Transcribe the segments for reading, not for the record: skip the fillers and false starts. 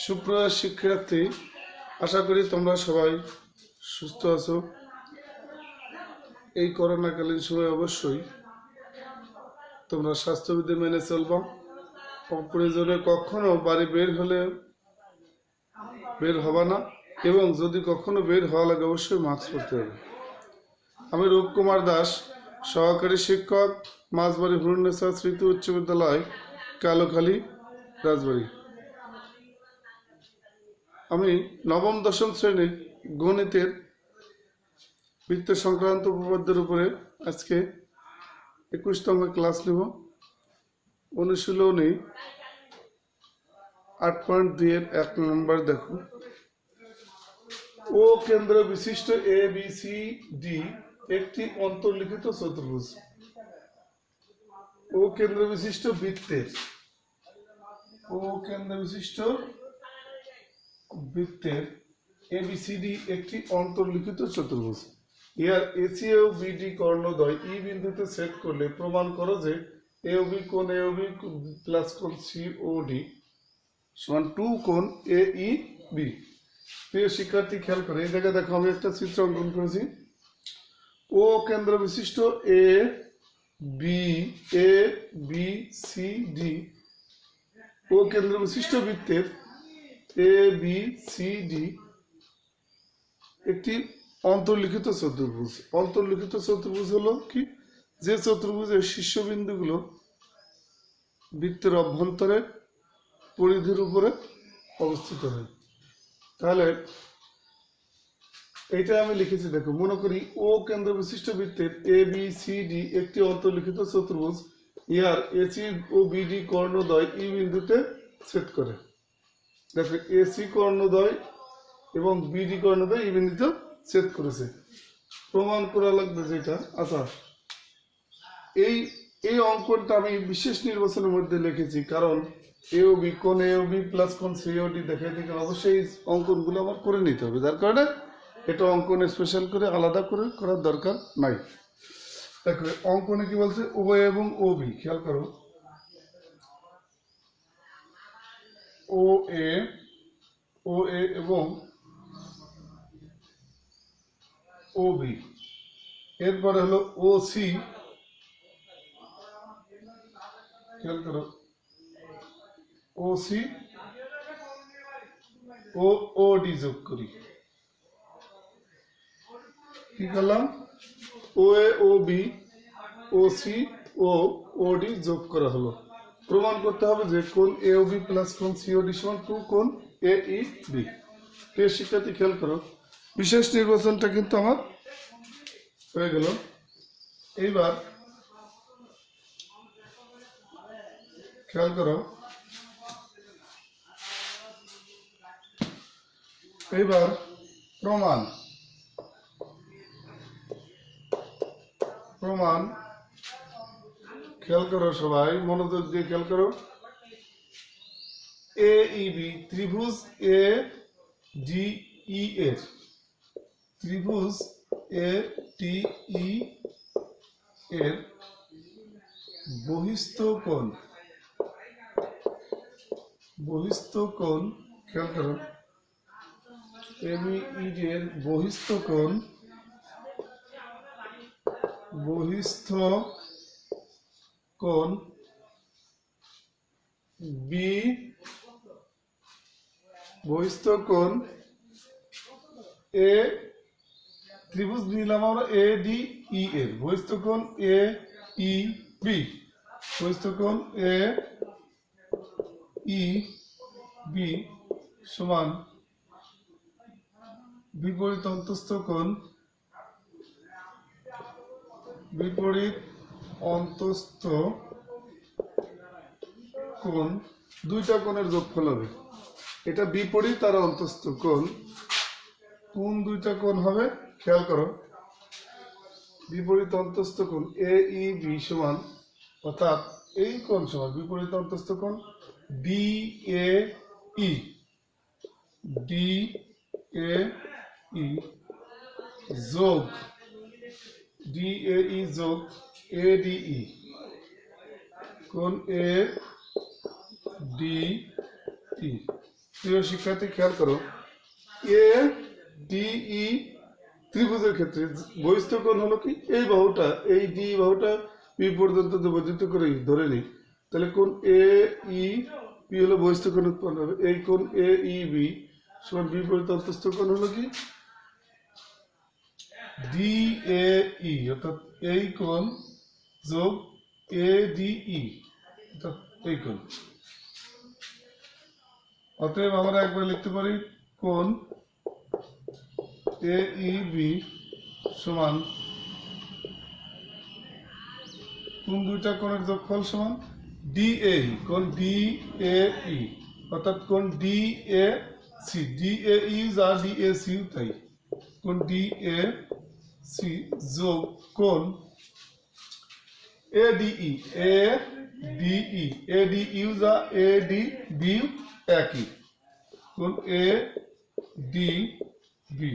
সুপ্রিয় শিক্ষার্থী, আশা করি তোমরা সবাই সুস্থ আছো। এই করোনাকালীন সময় অবশ্যই তোমরা স্বাস্থ্যবিধি মেনে চলবা। অপ্রয়োজনে কখনো বাড়ি বের হবা না, এবং যদি কখনো বের হওয়া লাগে অবশ্যই মাস্ক পরতে হবে। আমি রূপকুমার দাস, সহকারী শিক্ষক, মাঝবাড়ি হুরুন্নেসা স্মৃতি উচ্চ বিদ্যালয়, কালোখালী, রাজবাড়ী। আমি নবম দশম শ্রেণীর গণিতের বৃত্ত সংক্রান্ত উপপাদ্যের উপরে আজকে 21তম ক্লাস নেব। অনুশীলনী 8.2 এর 1 নম্বর দেখো। ও কেন্দ্র বিশিষ্ট ABCD একটি অন্তর্লিখিত চতুর্ভুজ। ও কেন্দ্র বিশিষ্ট বৃত্তের ABCD একটি অন্তর্লিখিত চতুর্ভুজ। ইহার AC ও BD কর্ণদ্বয় E বিন্দুতে ছেদ করলে প্রমাণ করো যে AOB কোণ AOB প্লাস কোণ COD সমান 2 কোণ AEB। প্রিয় শিক্ষার্থী, খেয়াল করে এই জায়গায় দেখো, আমি একটা চিত্র অঙ্কন করেছি। ও কেন্দ্র বিশিষ্ট ABCD ও কেন্দ্র বিশিষ্ট বৃত্তের ABCD একটি অন্তর্লিখিত চতুর্ভুজ। অন্তর্লিখিত চতুর্ভুজ হলো কি? যে চতুর্ভুজের শীর্ষবিন্দুগুলো বৃত্তের অভ্যন্তরে পরিধির উপরে অবস্থিত হয়। তাহলে এইটা আমি লিখেছি, দেখো। মনে করি ও কেন্দ্র বিশিষ্ট বৃত্তের ABCD একটি অন্তর্লিখিত চতুর্ভুজ। ইহার AC ও BD কর্ণদ্বয় E বিন্দুতে ছেদ করে। দেখো, AC কর্ণদ্বয় এবং BD কর্ণদ্বয় E বিন্দুতে ছেদ করেছে। প্রমাণ করা লাগবে যেটা। আচ্ছা, এই অঙ্কনটা আমি বিশেষ নির্বাচনের মধ্যে লিখেছি, কারণ AOB কোণ AOB প্লাস কোণ COD দেখাই থেকে অবশ্যই এই অঙ্কনগুলো আমার করে নিতে হবে। যার কারণে এটা অঙ্কন স্পেশাল করে আলাদা করে করার দরকার নাই। দেখো, অঙ্কনে কি বলছে? ও এবং OB, খেয়াল করো। OA এবং OB, এরপরে হলো OC, খেয়াল করো, OC ও OD যোগ করি। কি করলাম? OA OB OC ও OD যোগ করা হলো। প্রমাণ করতে হবে যে কোণ AOB প্লাস কোণ COD সমান 2 কোণ AEB। প্রিয় শিক্ষার্থী, খেয়াল করো, বিশেষ নির্বাচনটা কিন্তু আমার হয়ে গেল। এইবার খেয়াল করো, এইবার প্রমাণ খেয়াল করো, সবাই মনোযোগ দিয়ে খেয়াল করো। AEB ত্রিভুজ ADE এর বহিস্থ কোণ, খেয়াল করো, ABED এর বহিস্থ কোণ A ত্রিভুজ নিলাম আমরা ADE এর বহিস্থ কোণ AEB, বহিস্থ কোণ AEB সমান বিপরীত অন্তস্থ কোণ দুইটা কোণের যোগফল হবে। এটা বিপরীত আর অন্তস্থ কোণ। কোন দুইটা কোণ হবে? খেয়াল করো, বিপরীত অন্তস্থ কোণ AEB সমান, অর্থাৎ এই কোণ সমান বিপরীত অন্তস্থ কোণ DAE যোগ ADE কোণ ADE প্রিয় শিক্ষার্থী খেয়াল করো, এ ডিই ত্রিভুজের ক্ষেত্রে বহিস্থ কোণ হলো কি, এই বাহুটা, এই ডি বাহুটা পি পর্যন্ত বিভাজিত করে ধরে নিই, তাহলে কোণ এ ই পি হলো বহিস্থ কোণ উৎপন্ন হবে। এই কোণ এ ই বি সমান বিপরীত অন্তস্থ কোণ হলো কি ডি এ ই, অর্থাৎ এই কোণ যোগ এ ডি ই, অর্থাৎ এই কোণ। অতএব আমরা একবার লিখতে পারি কোণ এ ই বি সমান কোন দুইটা কোণের যোগফল সমান ডি এ ই, কোণ ডি এ ই, অর্থাৎ কোণ D A C, D A E যা ডি এ সি তাই, কোণ ডি এ সি যোগ কোণ A D E, A D E, A D U যা এ ডি বি একই, কোণ এ ডি বি।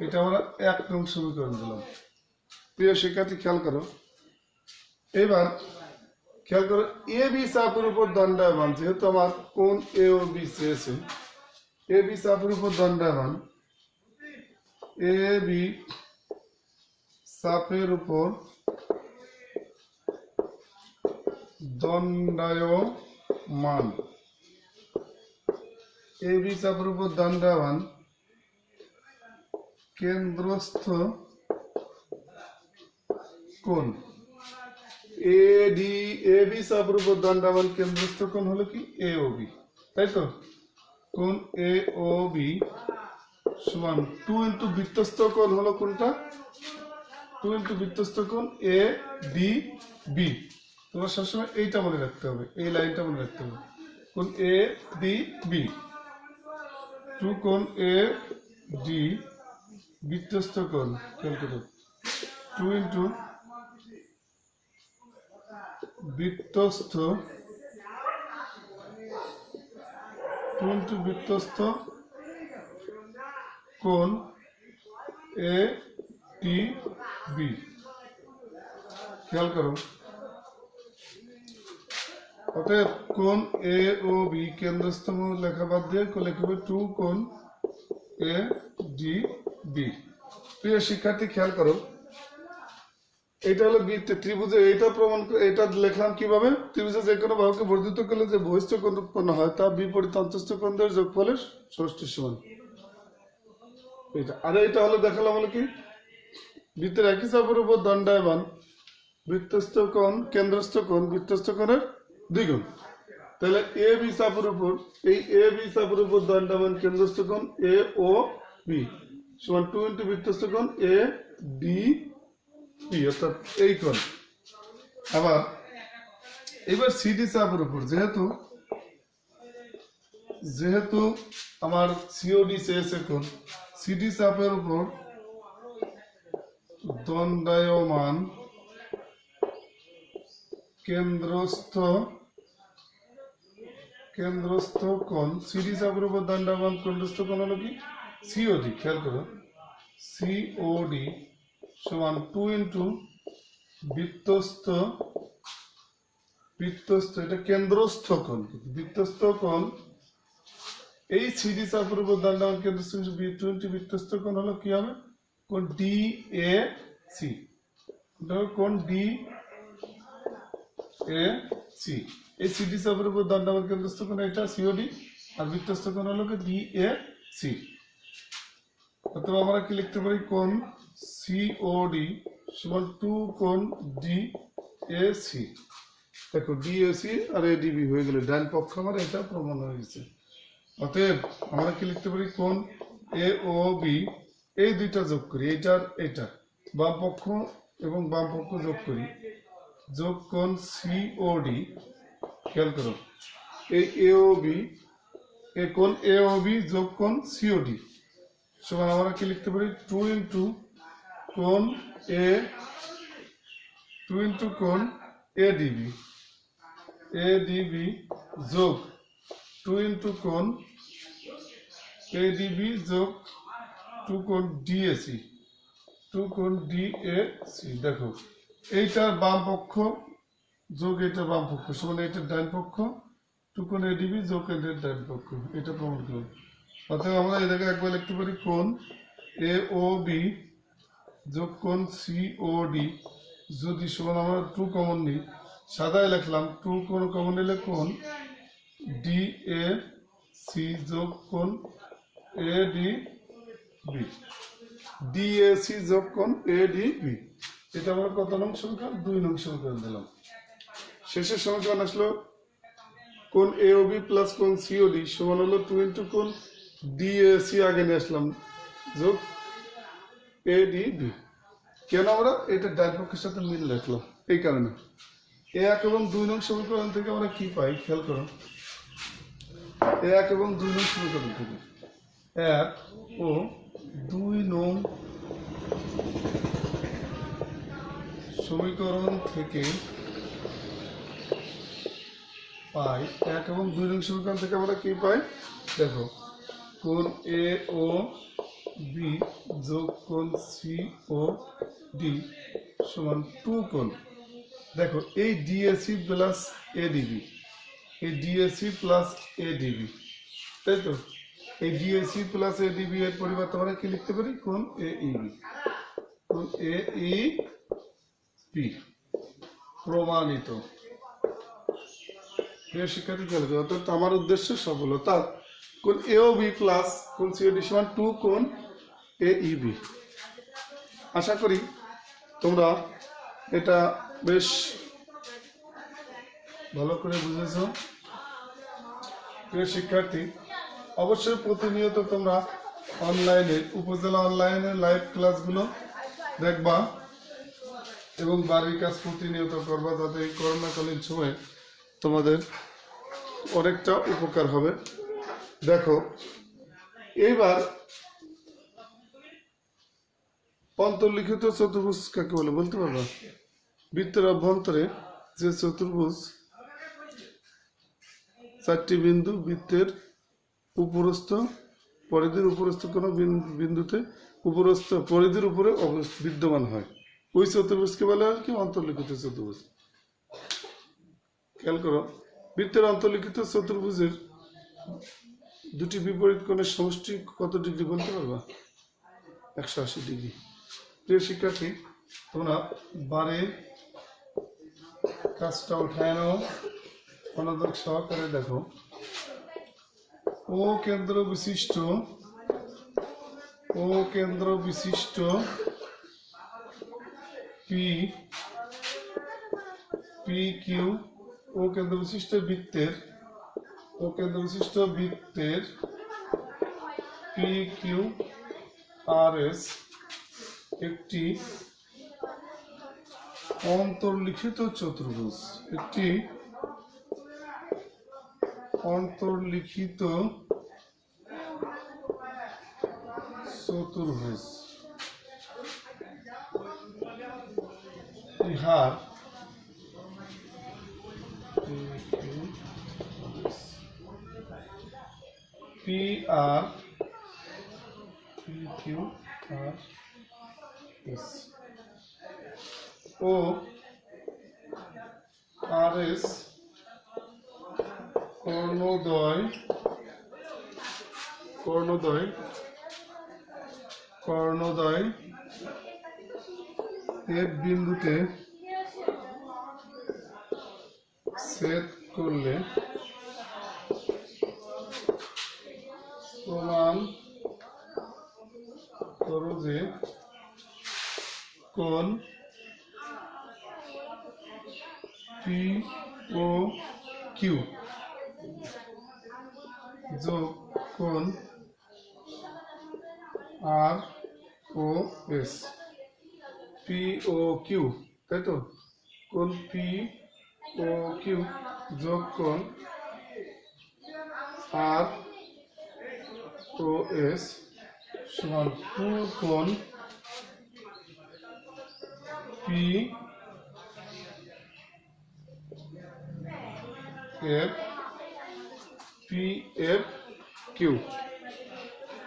এটা আমরা 1 নং সমীকরণ দিলাম। প্রিয় শিক্ষার্থী খেয়াল করো, এবার খেয়াল করো এ বি চাপের উপর দণ্ডায়মান, যেহেতু আমার কোণ এ ও বি চেয়েছে, এ বি চাপের উপর দণ্ডায়মান, এ বি চাপের উপর দণ্ডায়মান, এ বি চাপের উপর দণ্ডায়মান কেন্দ্রস্থ কোণ এ ডি, এ বি চাপের উপর দণ্ডায়মান কেন্দ্রস্থ কোণ হলো কি এ ও বি, তাই তো? কোণ এ ও বি সমান 2 ইন্টু বৃত্তস্থ কোণ হলো কোনটা, 2 ইন্টু বৃত্তস্থ কোণ এ ডি বি। তোমার সবসময় এইটা মনে রাখতে হবে, এই লাইনটা মনে রাখতে হবে, কোণ এ ডি বি, 2 কোণ এ ডি বৃত্তস্থ কোণ, খেয়াল করো 2 ইন্টু বৃত্তস্থ, 2 ইন্টু বৃত্তস্থ কোণ এ টি বি। খেয়াল করো, অতএব কোণ এ ও বি কেন্দ্রস্থ লেখা বাদ দিয়ে লিখবে 2 কোণ এ ডি বি। প্রিয় শিক্ষার্থী খেয়াল করো, এটা হলো বৃত্তে ত্রিভুজে, এটা প্রমাণ করে, এটা লিখলাম কিভাবে, ত্রিভুজে যে কোনো বাহুকে বর্ধিত করলে যে বহিস্থ কোণ উৎপন্ন হয় তা বিপরীত অন্তস্থ কোণের যোগফলের সমষ্টির সমান। এটা আর এটা হলো দেখালাম হলো কি বৃত্তের একই চাপের উপর দণ্ডায়মান বৃত্তস্থ কোণ কেন্দ্রস্থ কোণ বৃত্তস্থ কোণের দ্বিগুণ। তাহলে এ বি চাপের উপর, এই এ বি চাপের উপর দণ্ডায়মান কেন্দ্রস্থ কোণ এ ও বি সমান 2 ইন্টু বৃত্তস্থ কোণ এ ডি বি, অর্থাৎ এই কোণ। আবার এবার সিডি চাপের উপর, যেহেতু আমার সিওডি চেয়েছে কোণ, সিডি চাপের উপর দণ্ডায়মান কেন্দ্রস্থ কোণ, সিডি চাপের উপর দণ্ডায়মান কেন্দ্রস্থ কোণ হলো কি সিওডি। খেয়াল করো, সিওডি সমান 2 ইন্টু বৃত্তস্থ, এটা কেন্দ্রস্থ কোণ, বৃত্তস্থ কোণ, এই সিডি চাপের উপর দণ্ডায়মান কেন্দ্রস্থ 2 ইন্টু বৃত্তস্থ কোণ হলো কি হবে কোণ ডি এ সি, কোণ ডি এ সি। এই সিডি চাপের উপর দণ্ডায়মান কেন্দ্রস্থ কোণ এটা সিওডি, আর বৃত্তস্থ কোণ হলো কি ডি এ সি। অথবা আমরা কি লিখতে পারি, কোণ সিওডি সমান 2 কোণ ডি এ সি। দেখো ডি এ সি আর এ ডিবি হয়ে গেলে ডান পক্ষ আমার এটা প্রমাণ হয়ে গেছে। অতএব আমরা কি লিখতে পারি, কোণ এ ও বি এই দুইটা যোগ করি, এইটার এটা বাম পক্ষ এবং বাম পক্ষ যোগ করি, যোগ কোণ সিওডি। খেয়াল করো, এই এ ও বি, এই কোণ এ ও বি যোগ কোণ সিওডি সমান আমরা কি লিখতে পারি, 2 ইন্টু কোণ এ, 2 ইন্টু কোণ এডিবি, এডিবি যোগ 2 ইন্টু কোণ এডিবি যোগ 2 কোণ ডিএসি, 2 কোণ ডিএসি। দেখো এইটার বাম পক্ষ যোগ এটা বাম পক্ষ সমান এটা ডান পক্ষ, টু কোণ এডিবি যোগ এদের ডান পক্ষ, এটা প্রমাণ করব। অর্থাৎ আমরা এই জায়গায় একবার লিখতে পারি কোণ এ ও বি যোগ কোণ সি ও ডি যদি সমান আমরা টু কমন নিই, সাদায় লিখলাম টু কোণ কমন নিলে কোণ ডি এ সি যোগ কোণ A D B, D A C যোগ কোণ এ ডি বি। এটা আমরা কত নং সমীকরণ? 2 নং সমীকরণ দিলাম। শেষের সমীকরণ আসলো কোণ এ ও বি প্লাস কোণ সি ও ডি সমান হলো 2 ইন্টু কোণ ডি এ সি আগে নিয়ে আসলাম যোগ এ ডি বি। কেন আমরা এটা ডান পক্ষের সাথে মিল রাখলাম? এই কারণে 1 এবং 2 নং সমীকরণ থেকে আমরা কি পাই খেয়াল করো। 1 এবং 2 নং সমীকরণ থেকে 1 ও 2 নং সমীকরণ থেকে পাই 1 এবং 2 নং সমীকরণ থেকে আমরা কি পাই দেখো, কোণ এ ও বি যোগ কোণ সি ও ডি সমান 2 কোণ। দেখো এই ডিএসি প্লাস এডিবি, এই ডিএসি প্লাস এডিবি, তাই তো? এই ডিএসি প্লাস এডিবি এর পরিবর্তে আমরা কি লিখতে পারি? কোণ এ ইবি, কোণ এ ই বি প্রমাণিত। প্রিয় শিক্ষার্থী খেয়াল করো, অর্থাৎ আমার উদ্দেশ্য সফলতা। কোণ এ ও বি প্লাস কোণ সি ও ডি সমান 2 কোণ এ ই বি। আশা করি তোমরা এটা বেশ ভালো করে বুঝেছো। প্রিয় শিক্ষার্থী, অবশ্যই প্রতিনিয়ত তোমরা অনলাইনে উপজেলা অনলাইনে লাইভ ক্লাসগুলো দেখবা এবং বাড়ির কাজ প্রতিনিয়ত করবা, যাতে এই করোনাকালীন সময়ে তোমাদের অনেকটা উপকার হবে। দেখো এইবার অন্তর্লিখিত চতুর্ভুজ কাকে বলে বলতে পারবা? বৃত্তের অভ্যন্তরে যে চতুর্ভুজ 4টি বিন্দু বৃত্তের উপরস্থ পরিধির উপরস্থ কোনো বিন্দুতে উপরস্থ পরিধির উপরে বিদ্যমান হয়, ওই চতুর্ভুজকে বলে আর কি অন্তর্লিখিত চতুর্ভুজ। খেয়াল করো, বৃত্তের অন্তর্লিখিত চতুর্ভুজের দুটি বিপরীত কোণের সমষ্টি কত ডিগ্রি বলতে পারবা? 180 ডিগ্রি। প্রিয় শিক্ষার্থী, তোমরা বারে কাজটা উঠায় নাও, মনোযোগ সহকারে দেখো। ও কেন্দ্র বিশিষ্ট পি কিউ, ও কেন্দ্র বিশিষ্ট বৃত্তের পি কিউ আর এস একটি অন্তর্লিখিত চতুর্ভুজ, ইহার P R Q R S ও আর এস কর্ণদ্বয় এক বিন্দুতে ছেদ করলে প্রমাণ করো যে কোণ পি ও কিউ যোগ কোণ আর ও এস, পি ও কিউ, তাই তো? কোণ পি ও কিউ যোগ কোণ আর ও এস সমান 2 কোণ পি এফ কিউ।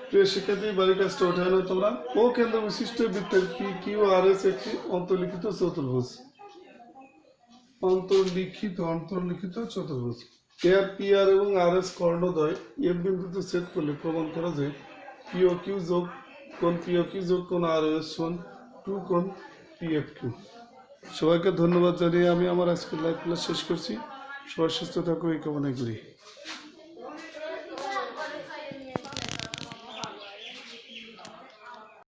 প্রিয় শিক্ষার্থী, বাড়ির কাজটা উঠে আনো তোমরা। ও কেন্দ্র বিশিষ্ট বৃত্তের পি কিউ আর এস একটি অন্তর্লিখিত চতুর্ভুজ। অন্তর্লিখিত চতুর্ভুজ। এর পি আর এবং আর এস কর্ণদ্বয় এফ বিন্দুতে ছেদ করলে প্রমাণ করা যে পিও কিউ যোগ কোণ আর এস সমান 2 কোণ পি এফ কিউ। সবাইকে ধন্যবাদ জানিয়ে আমি আমার আজকের লাইভ ক্লাস শেষ করছি। সবাই সুস্থ থাকো এই কামনা করি।